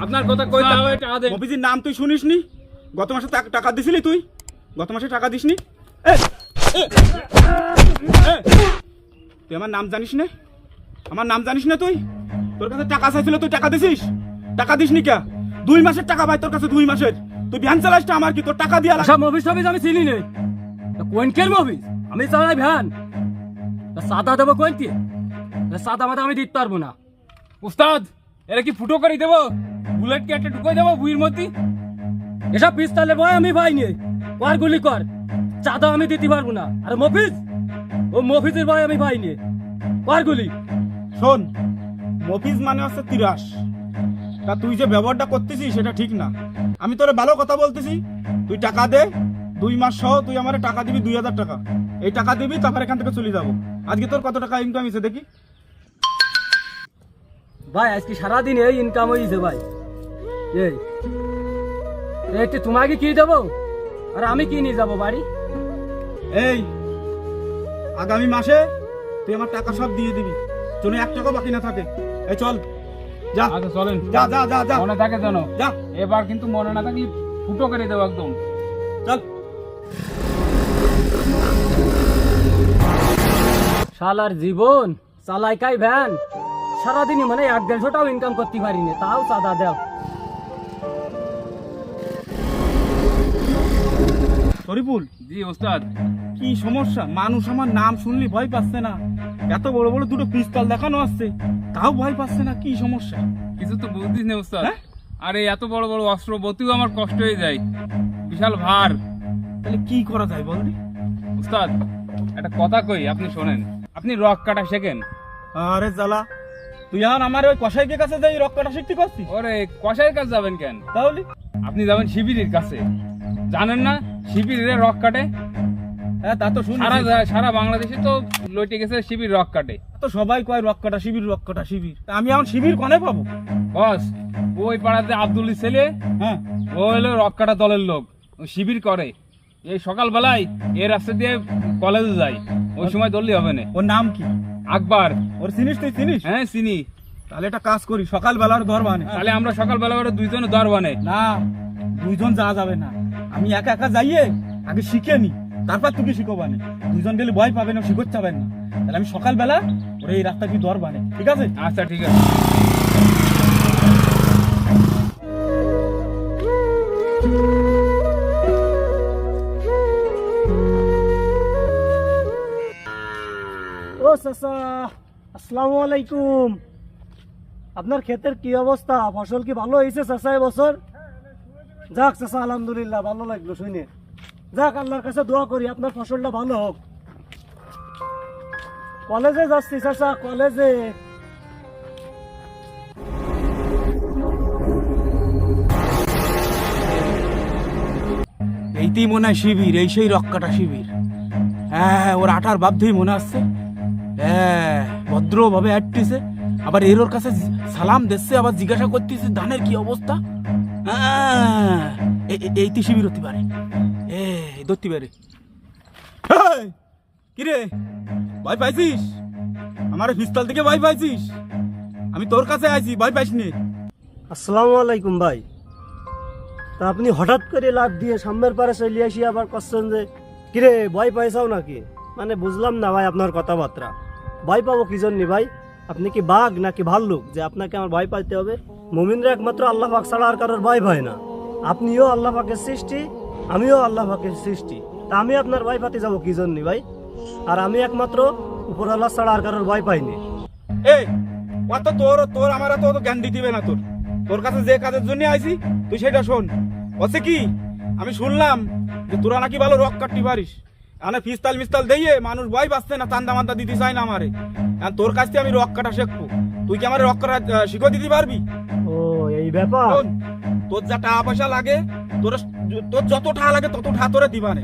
আপনার কথা কই দাও টাকা দেন। মফিজের নাম তুই শুনিসনি? গত মাসে টাকা দিছিলি তুই? গত মাসে টাকা দিসনি? তুই আমার নাম জানিস না? আমার নাম জানিস না তুই? তোর কাছে টাকা চাইছিল, তুই টাকা দিছিস? টাকা দিসনি কে? 2 মাসের টাকা ভাই তোর কাছে, 2 মাসের। তুই ভ্যান চালাইস আমার কি তোর টাকা দিয়া লাগে? সব মফিজ টফিজ আমি চিনি নেই। কোয়েন্টের মফিজ আমি চালাই ভ্যান। সাদা দেবো কোয়েন্টি? সাদা মাথা আমি দিতে পারবো না। উস্তাদ এরা কি ফুটো করে দেবো? বুলেট কি একটা ঢুকাই দেবো বুইয়ের মধ্যে? এসব পিস্তালের ভয় আমি পাইনি। কর গুলি কর, চাঁদা আমি দিতে পারবো না। আর মফিজ, ও মফিজের ভয় আমি পাইনি। কর গুলি। শোন, মফিজ মানে হচ্ছে তিরাস। তা তুই যে ব্যবহারটা করতেছিস সেটা ঠিক না। আমি তোরে ভালো কথা বলতেছি, তুই টাকা দে। 2 মাস সহ তুই আমার টাকা দিবি 2000 টাকা। এই টাকা দিবি, তারপর এখান থেকে চলে যাবো। আজকে তোর কত টাকা ইনকাম হয়েছে দেখি? ভাই আজকে সারাদিন এই ইনকাম হয়েছে ভাই। একটু তোমাকে কি দেবো আর আমি কি নিয়ে যাবো বাড়ি? এই আগামী মাসে তুই আমার টাকা সব দিয়ে দিবি, যেন 1 টাকা বাকি না থাকে। এই চল, যা। আচ্ছা চলেন। যা যা যা যা, মনে থাকে জানো। যা। এবার কিন্তু মনে না থাকি ফুটো করে দেবো একদম। চল। শালার জীবন চালাই কাই ভ্যান, সারাদিনই মানে 1-150 টাকাও ইনকাম করতে পারিনি, তাও চাঁদা দেও। শরীফুল। জি ওস্তাদ। কি সমস্যা? মানুষ আমার নাম শুনলি ভয় পাচ্ছে না? এত বড় বড় 2টো পিস্তল দেখানো আসছে, তাও ভয় পাচ্ছে না? কি সমস্যা? কিছু তো বুঝতিস না ওস্তাদ। হ্যাঁ? আরে এত বড় বড় অস্ত্র বতিও আমার কষ্ট হয়ে যায়, বিশাল ভার। তাহলে কি করা যায় বলবি? ওস্তাদ একটা কথা কই, আপনি শোনেন। আপনি রক কাটা শেখেন? আরে জ্বালা, তুই এখন আমার ওই কসাইকের কাছে যাই রক কাটা শিখতে পারছিস? ওরে কষাইয়ের কাছে যাবেন কেন? তাহলে আপনি যাবেন শিবিরের কাছে। জানেন না শিবিরে রক কাটে? হ্যাঁ, তা তো শুনি। সারা বাংলাদেশে তো লইটে গেছে শিবির রক কাটে। তো সবাই কয় রক কাটা শিবির, রক কাটা শিবির। তা আমি এখন শিবির কনে পাবো? বস ওই পাড়াতে আব্দুলের ছেলে, হ্যাঁ, ও হলো রক কাটা দলের লোক, ও শিবির করে। এই সকালবেলায় এই রাস্তা দিয়ে কলেজে যায়, ওই সময় ধরলে হবে না। ওর নাম কি? আকবর। ওর চিনিস? তুই চিনিস? হ্যাঁ চিনি। তাহলে একটা কাজ করি, সকালবেলার ধর বানে। তাহলে আমরা সকালবেলা করে দুইজনে দর বানে। না, 2জন যাওয়া যাবে না। আমি একা একা যাইয়ে আগে শিখে নি, তারপর তোকে শিখবানে। 2জন গেলে ভয় পাবে না, শিখতে যাবেন না। তাহলে আমি সকালবেলা ওরে এই রাস্তা কি দর বানে, ঠিক আছে? আচ্ছা ঠিক আছে। ও চাচা, আসসালামু আলাইকুম। আপনার ক্ষেতের কি অবস্থা? ফসল কি ভালো হয়েছে চাচা এবছর? যাক চাচা, আলহামদুলিল্লাহ, ভালো লাগলো শুনে। যাক, আল্লাহর কাছে দোয়া করি আপনার ফসলটা ভালো হোক। কলেজে যাচ্ছি চাচা, কলেজে। এইতেই মনে হয় শিবির, এই সেই রক কাটা শিবির। হ্যাঁ, ওর আটার ভাবতেই মনে আসছে। হ্যাঁ, ভদ্রভাবে আটটিছে, আবার এর কাছে সালাম দিচ্ছে, আবার জিজ্ঞাসা করতেছে ধানের কি অবস্থা। হ্যাঁ, এইতে শিবির হতে পারে। ধরতে পারে। কিরে, ভয় পাইছিস? আমার পিস্তল থেকে ভয় পাইছিস? আমি তোর কাছে আইছি, ভয় পাইস নি। আসসালামু আলাইকুম ভাই। তা আপনি হঠাৎ করে লাভ দিয়ে সামনের পারে চলে আসি আবার করছেন যে কিরে ভয় পাইছাও নাকি? মানে বুঝলাম না ভাই আপনার কথাবার্তা। ভয় পাবো কি জন্য ভাই? আপনি কি বাঘ নাকি ভাল্লুক যে আপনাকে আমার ভয় পাইতে হবে? মুমিনরা একমাত্র আল্লাহ পাক ছাড়া আর কারোর ভয় পায় না। আপনিও আল্লাহ পাকের সৃষ্টি, আমিও আল্লাহ পাকের সৃষ্টি। তা আমি আপনার ভয় পাতে যাবো কি জন্য ভাই? আর আমি একমাত্র উপর আল্লাহ ছাড়া আর কারোর ভয় পাইনি। এই অত তোর আমার অত জ্ঞান দিতে না। তোর কাছে যে কাজের জন্য আইছি তুই সেটা শোন। হচ্ছে কি, আমি শুনলাম যে তোরা নাকি ভালো রক কাটতে পারিস। মানে পিস্তাল মিস্তাল দিয়ে মানুষ ভয় পাচ্ছে না, চান্দা মান্দা দিতে চায় না আমারে। তোর কাছ থেকে আমি রক কাটা শিখবো। তুই কি আমার রক কাটা শিখে দিতে পারবি? ও এই ব্যাপার। শোন, তোর যা টাকা পয়সা লাগে, তোর যত টাকা লাগে তত টাকা তোরা দিবানে।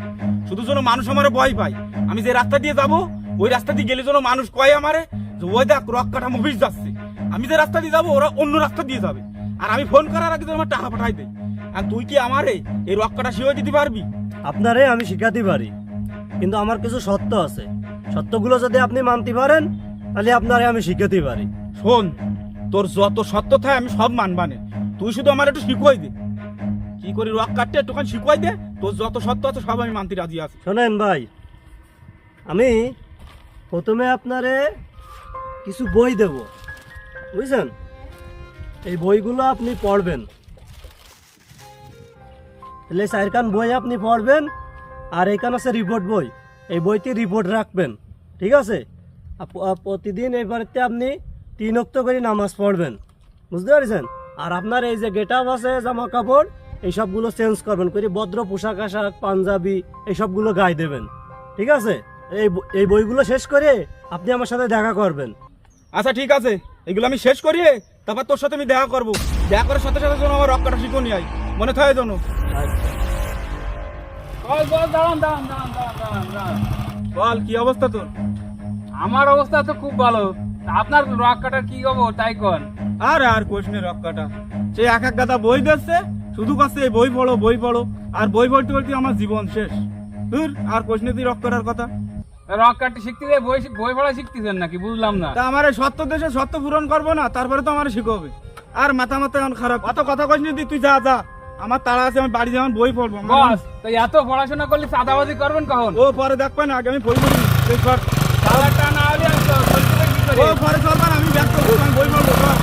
শুধু যেন মানুষ আমার ভয় পায়। আমি যে রাস্তা দিয়ে যাবো ওই রাস্তা দিয়ে গেলে যেন মানুষ কয় আমারে যে ওই দেখ রক কাটা মফিজ যাচ্ছে। আমি যে রাস্তা দিয়ে যাবো ওরা অন্য রাস্তা দিয়ে যাবে, আর আমি ফোন করার আগে আমার টাকা পাঠাই দে। আর তুই কি আমারে এই রক কাটা শিখে দিতে পারবি? আপনারে আমি শিখাতে পারি, কিন্তু আমার কিছু শর্ত আছে। শর্তগুলো যদি আপনি মানতে পারেন তাহলে আপনারে আমি শিখাতে পারি। শোন, তোর যত সত্য থাকে আমি সব মানবানে, তুই শুধু আমার একটু শিখুয়াই দে, কি করি রক কাটতে একটুখানি শিখুয়াই দে, তোর যত সত্য আছে সব আমি মানতে রাজি আছি। শোনেন ভাই, আমি প্রথমে আপনারে কিছু বই দেব, বুঝছেন? এই বইগুলো আপনি পড়বেন, তাহলে চারখান বই আপনি পড়বেন, আর এখানে আছে রিপোর্ট বই, এই বইতে রিপোর্ট রাখবেন, ঠিক আছে? প্রতিদিন এই বাড়িতে আপনি 3 ওয়াক্ত করে নামাজ পড়বেন, বুঝতে পারছেন? আর আপনার এই যে গেট আপ আছে, জামা কাপড় এইসবগুলো চেঞ্জ করবেন করে, ভদ্র পোশাক আশাক পাঞ্জাবি এইসবগুলো গায়ে দেবেন, ঠিক আছে? এই বইগুলো শেষ করে আপনি আমার সাথে দেখা করবেন। আচ্ছা ঠিক আছে, এগুলো আমি শেষ করিয়ে তারপর তোর সাথে আমি দেখা করবো, দেখা করার সাথে সাথে যেন আমার রক কাটা শিখো নিয়ে আই, মনে থাকে যেন। বল কি অবস্থা তোর? আমার অবস্থা তো খুব ভালো, আপনার রক কাটার কি খবর তাই কোন? আর কোশনে রক কাটা, সে এক এক গাদা বই দিচ্ছে, শুধু কাছে বই পড়ো বই পড়ো, আর বই পড়তে পড়তে আমার জীবন শেষ। দূর, আর কোশনে তুই রক করার কথা। রক কাটতে শিখতে গিয়ে বই পড়া শিখতেছেন নাকি, বুঝলাম না। তা আমার এই সত্য দেশে সত্য পূরণ করবো না, তারপরে তো আমার শিখবে। আর মাথা এখন খারাপ, অত কথা কইস নি, তুই যা যা, আমার তাড়া আছে, আমি বাড়ি যেমন বই পড়বো। বস, তো এত পড়াশোনা করলে চাঁদাবাজি করবেন কখন? ও পরে দেখবেন, আগে আমি বই পড়ি, তুই কর। চাঁদাটা না হলে আমি তো বলতে পারি কি করে? ও পরে চলবেন, আমি ব্যাগ করবো, আমি বই পড়বো। কর।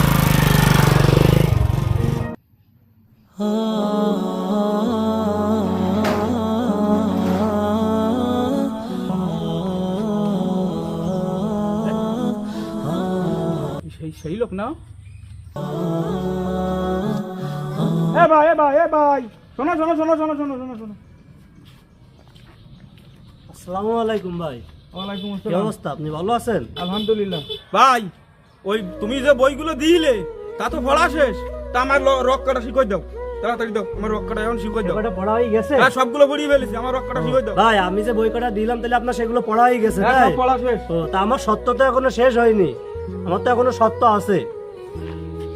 সেই লোক না? এ ভাই শোনো শোনো শোনো শোনো শোনো শোনো শোনো। আসসালামু আলাইকুম ভাই। ওয়ালাইকুম কি আসসালাম। অবস্থা, আপনি ভালো আছেন? আলহামদুলিল্লাহ। ভাই, ওই তুমি যে বইগুলো দিলে তা তো পড়া শেষ, তা আমার রক কাটা শিখই দাও, তাড়াতাড়ি দাও, আমার রক কাটা এখন শিখই দাও। এটা পড়া হয়ে গেছে? হ্যাঁ, সবগুলো পড়িয়ে ফেলেছি, আমার রক কাটা শিখই দাও। ভাই, আমি যে বই কটা দিলাম তাহলে আপনার সেগুলো পড়া হয়ে গেছে? হ্যাঁ, তাই সব পড়া শেষ। তো তা আমার সত্য তো এখনো শেষ হয়নি, আমার তো এখনো সত্য আছে।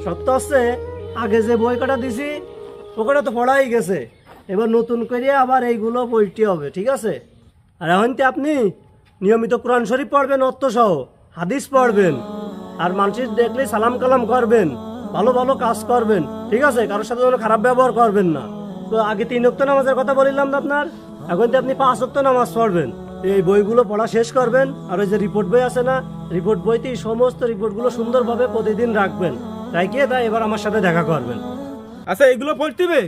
সত্য আছে, আগে যে বই কটা দিছি ওটা তো পড়াই গেছে, এবার নতুন করে আবার এইগুলো পড়তে হবে, ঠিক আছে? আর এখন তো আপনি নিয়মিত কোরআন শরীফ পড়বেন, অর্থ সহ হাদিস পড়বেন, আর মানুষের দেখলে সালাম কালাম করবেন, ভালো ভালো কাজ করবেন, ঠিক আছে? কারোর সাথে কোনো খারাপ ব্যবহার করবেন না। তো আগে 3 ওয়াক্ত নামাজের কথা বলিলাম না আপনার, এখন তো আপনি 5 ওয়াক্ত নামাজ পড়বেন। এই বইগুলো পড়া শেষ করবেন, আর ওই যে রিপোর্ট বই আছে না, রিপোর্ট বইতে এই সমস্ত রিপোর্টগুলো সুন্দরভাবে প্রতিদিন রাখবেন, রাখিয়ে তাই এবার আমার সাথে দেখা করবেন। আচ্ছা, এগুলো পড়তিবে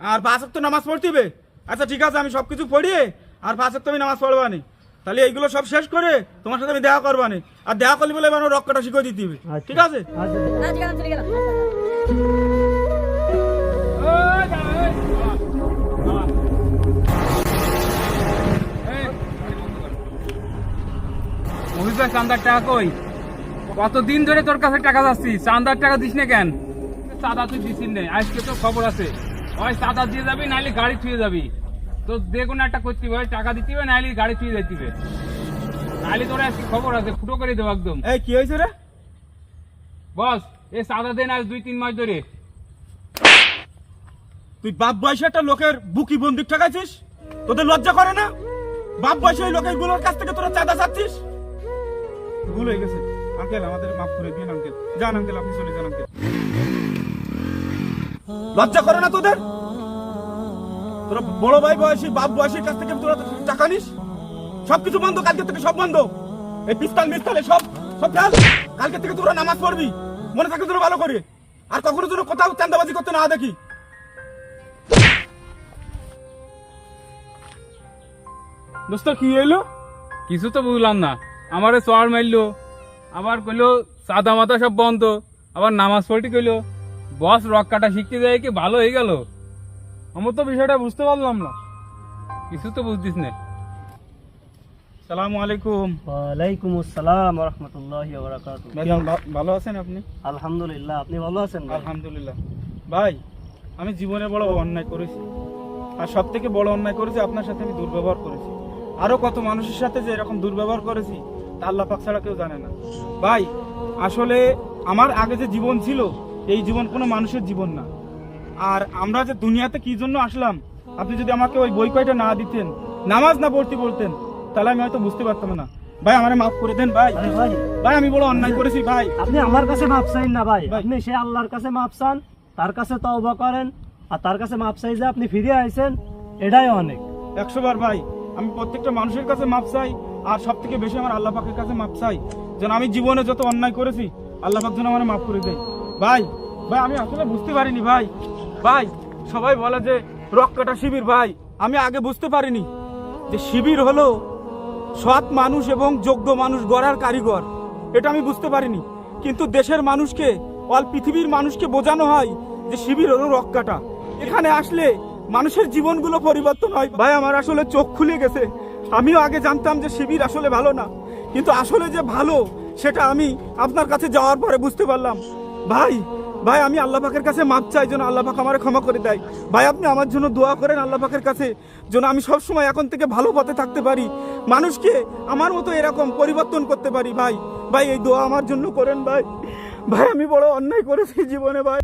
আর 5 ওয়াক্ত নামাজ পড়তিবে? আচ্ছা ঠিক আছে, আমি সবকিছু পড়িয়ে আর 5 ওয়াক্ত আমি নামাজ পড়বানি, তাহলে এইগুলো সব শেষ করে তোমার সাথে আমি দেখা করবানি, আর দেখা করলে বলে এবার রক কাটা শিখে দিতে হবে, ঠিক আছে? মহিষা চাঁদার টাকা কই? কতদিন ধরে তোর কাছে টাকা যাচ্ছি, চাঁদার টাকা দিস না কেন? চাঁদা তুই দিস নেই, আজকে তো খবর আছে, ওই চাঁদা দিয়ে যাবি, নাহলে গাড়ি ছুঁয়ে যাবি। তো যে কোনো একটা করতে হবে, টাকা দিতে হবে, নাহলে গাড়ি ছুঁয়ে যেতে হবে, নাহলে তোর আজকে খবর আছে, ফুটো করে দেবো একদম। এই কি হয়েছে রে? বস, এই চাঁদা দেন আজ 2-3 মাস ধরে। তুই বাপ বয়সে একটা লোকের বুকি বন্দুক ঠেকাইছিস, তোদের লজ্জা করে না? বাপ বয়সে ওই লোকের গুলোর কাছ থেকে তোরা চাঁদা চাচ্ছিস? ভুল হয়ে গেছে আঙ্কেল, আমাদের মাফ করে দিন আঙ্কেল, যান আঙ্কেল, আপনি চলে যান আঙ্কেল। লজ্জা করে না তোদের? তোরা বড় ভাই বয়সী বাপ বয়সীর কাছ থেকে তোরা টাকা নিস? সবকিছু বন্ধ, কালকে থেকে সব বন্ধ, এই পিস্তল মিস্তলে সব সব ফেল। কালকে থেকে তোরা নামাজ পড়বি, মনে থাকে তোরা ভালো করে, আর কখনো তোরা কোথাও চাঁদাবাজি করতে না দেখি। দোস্ত কি হইলো? কিছু তো বুঝলাম না, আমারে চড় মারলো, আবার কইলো সাদা মাথা সব বন্ধ, আবার নামাজ পড়তে কইলো। বস, রক কাটা শিখতে যায় কি ভালো হয়ে গেল? আমার তো বিষয়টা বুঝতে পারলাম না, কিছু তো বুঝতিস না। সালামু আলাইকুম। ওয়ালাইকুম আসসালাম ওয়া রাহমাতুল্লাহি ওয়া বারাকাতুহু। ভাইজান, ভালো আছেন আপনি? আলহামদুলিল্লাহ, আপনি ভালো আছেন ভাই? আলহামদুলিল্লাহ। ভাই, আমি জীবনে বড় অন্যায় করেছি, আর সব থেকে বড় অন্যায় করেছি আপনার সাথে আমি দুর্ব্যবহার করেছি। আরো কত মানুষের সাথে যে এরকম দুর্ব্যবহার করেছি তা আল্লাহ পাক ছাড়া কেউ জানে না। ভাই, আসলে আমার আগে যে জীবন ছিল এই জীবন কোনো মানুষের জীবন না। আর আমরা যে দুনিয়াতে কি জন্য আসলাম, আপনি যদি আমাকে ওই বই কয়টা না দিতেন, নামাজ না পড়তে বলতেন, তাহলে আমি হয়তো বুঝতে পারতাম না। ভাই আমারে মাফ করে দেন ভাই। আরে ভাই, ভাই আমি বড় অন্যায় করেছি ভাই। আপনি আমার কাছে মাপ চাইন না ভাই, ভাই। আপনি সে আল্লাহর কাছে মাপ চান, তার কাছে তওবা করেন, আর তার কাছে মাপ চাই যে আপনি ফিরে আইছেন, এটাই অনেক। 100 বার ভাই, আমি প্রত্যেকটা মানুষের কাছে মাপ চাই, আর সব থেকে বেশি আমার আল্লাহ পাকের কাছে মাপ চাই, যেন আমি জীবনে যত অন্যায় করেছি আল্লাহ পাক যেন আমার মাফ করে দেয়। ভাই ভাই আমি আসলে বুঝতে পারিনি ভাই। ভাই সবাই বলে যে রক কাটা শিবির, ভাই আমি আগে বুঝতে পারিনি যে শিবির হলো সৎ মানুষ এবং যোগ্য মানুষ গড়ার কারিগর। এটা আমি বুঝতে পারিনি, কিন্তু দেশের মানুষকে, অল পৃথিবীর মানুষকে বোঝানো হয় যে শিবির হলো রক কাটা। এখানে আসলে মানুষের জীবনগুলো পরিবর্তন হয়। ভাই আমার আসলে চোখ খুলে গেছে। আমিও আগে জানতাম যে শিবির আসলে ভালো না, কিন্তু আসলে যে ভালো সেটা আমি আপনার কাছে যাওয়ার পরে বুঝতে পারলাম। ভাই ভাই আমি আল্লাহ পাকের কাছে মাপ চাই, যেন আল্লাহ পাক আমারে ক্ষমা করে দেয়। ভাই আপনি আমার জন্য দোয়া করেন আল্লাহ পাকের কাছে, যেন আমি সব সময় এখন থেকে ভালো পথে থাকতে পারি, মানুষকে আমার মতো এরকম পরিবর্তন করতে পারি। ভাই ভাই এই দোয়া আমার জন্য করেন ভাই। ভাই আমি বড় অন্যায় করেছি জীবনে ভাই।